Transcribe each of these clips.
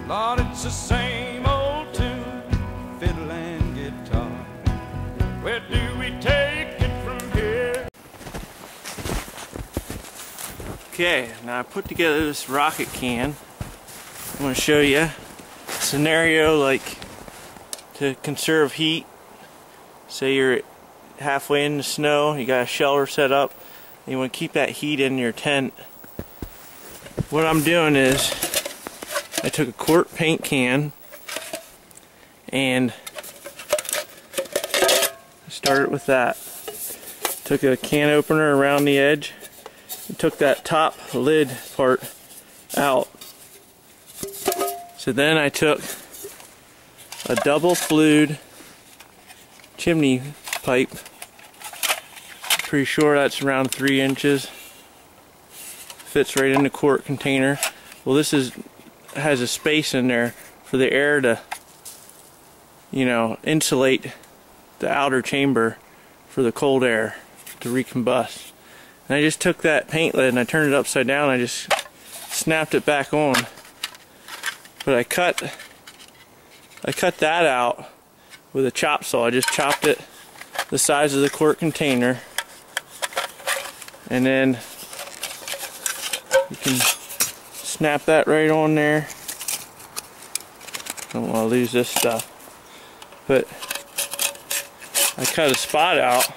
Lord, it's the same old tune, fiddle and guitar. Where do we take it from here? Okay, now I put together this rocket can. I'm going to show you a scenario like to conserve heat. Say you're halfway in the snow, you got a shelter set up, and you want to keep that heat in your tent. What I'm doing is I took a quart paint can and started with that. Took a can opener around the edge and took that top lid part out. So then I took a double flued chimney pipe. Pretty sure that's around 3 inches. Fits right in the quart container. Well, this has a space in there for the air to, insulate the outer chamber for the cold air to recombust. And I just took that paint lid and I turned it upside down. I just snapped it back on. But I cut that out with a chop saw. I just chopped it the size of the quart container, and then you can snap that right on there. Don't want to lose this stuff, but I cut a spot out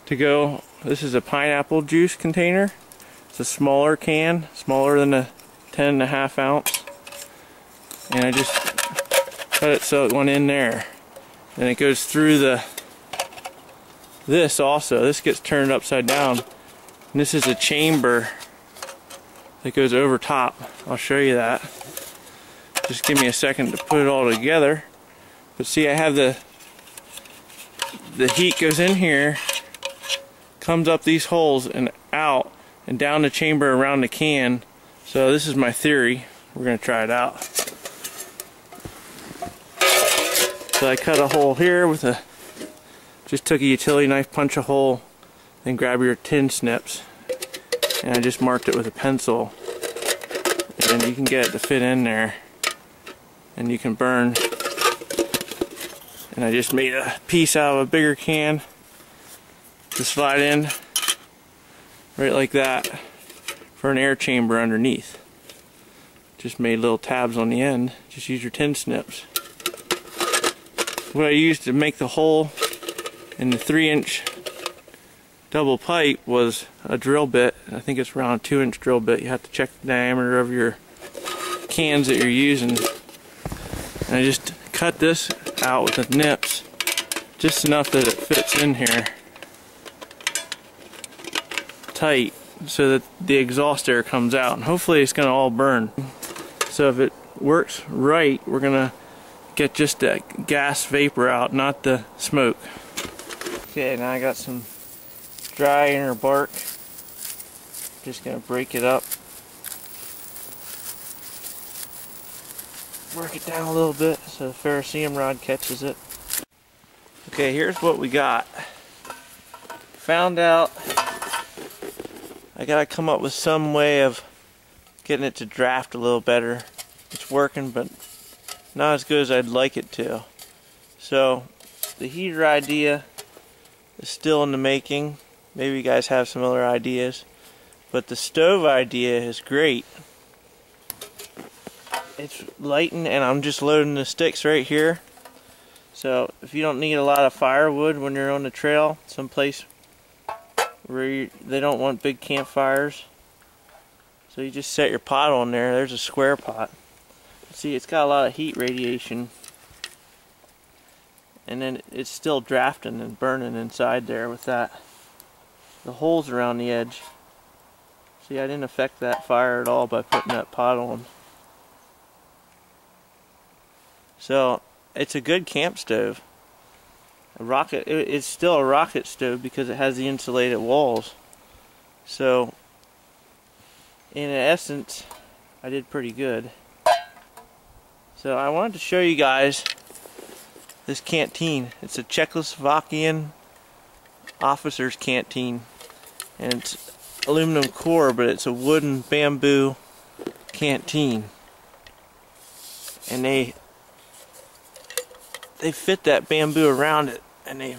to go. This is a pineapple juice container. It's a smaller can, smaller than a 10.5 ounce, and I just cut it so it went in there. And it goes through this also. This gets turned upside down. And this is a chamber that goes over top. I'll show you that. Just give me a second to put it all together. But see, I have the heat goes in here, comes up these holes and out and down the chamber around the can. So this is my theory. We're going to try it out. So I cut a hole here with just took a utility knife, punch a hole, then grab your tin snips, and I just marked it with a pencil, and you can get it to fit in there, and you can burn. And I just made a piece out of a bigger can to slide in right like that for an air chamber underneath. Just made little tabs on the end. Just use your tin snips. What I used to make the hole in the 3-inch double pipe was a drill bit. I think it's around a 2-inch drill bit. You have to check the diameter of your cans that you're using. And I just cut this out with the nips just enough that it fits in here tight so that the exhaust air comes out. And hopefully it's going to all burn. So if it works right, we're going to get just that gas vapor out, not the smoke. Okay, now I got some dry inner bark. Just gonna break it up, work it down a little bit so the ferrocerium rod catches it. Okay, here's what we got. Found out I gotta come up with some way of getting it to draft a little better. It's working, but not as good as I'd like it to. So the heater idea is still in the making. Maybe you guys have some other ideas, but the stove idea is great. It's lighting, and I'm just loading the sticks right here. So if you don't need a lot of firewood when you're on the trail, someplace where they don't want big campfires, so you just set your pot on there. There's a square pot. See, it's got a lot of heat radiation, and then it's still drafting and burning inside there with that. The holes around the edge. See, I didn't affect that fire at all by putting that pot on. So it's a good camp stove. It's still a rocket stove because it has the insulated walls. So in essence, I did pretty good. So I wanted to show you guys this canteen. It's a Czechoslovakian officer's canteen, and it's aluminum core, but it's a wooden bamboo canteen. and they fit that bamboo around it, and they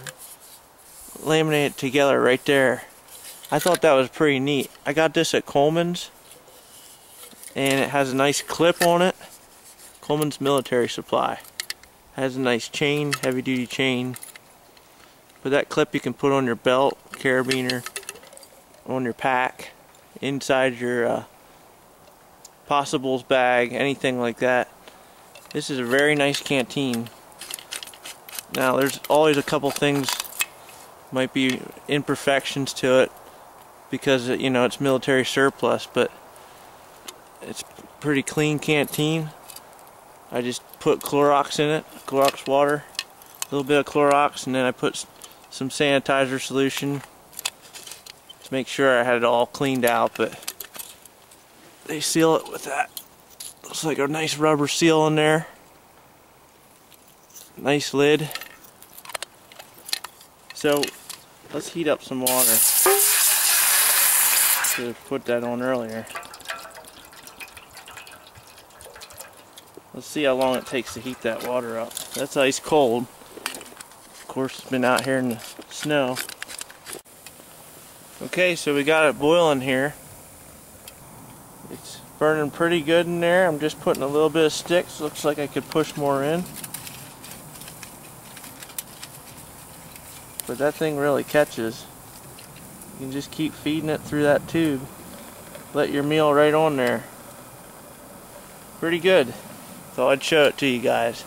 laminate it together right there. I thought that was pretty neat. I got this at Coleman's, and it has a nice clip on it. Coleman's Military Supply. Has a nice chain, heavy duty chain. But that clip you can put on your belt, carabiner, on your pack, inside your possibles bag, anything like that. This is a very nice canteen. Now there's always a couple things, might be imperfections to it because you know it's military surplus, but it's pretty clean canteen. I just put Clorox in it, Clorox water, a little bit of Clorox, and then I put some sanitizer solution to make sure I had it all cleaned out, but they seal it with that. Looks like a nice rubber seal in there. Nice lid. So let's heat up some water. Should have put that on earlier. Let's see how long it takes to heat that water up. That's ice cold. Of course, it's been out here in the snow. Okay, so we got it boiling here. It's burning pretty good in there. I'm just putting a little bit of sticks. Looks like I could push more in. But that thing really catches. You can just keep feeding it through that tube. Let your meal right on there. Pretty good. Thought I'd show it to you guys.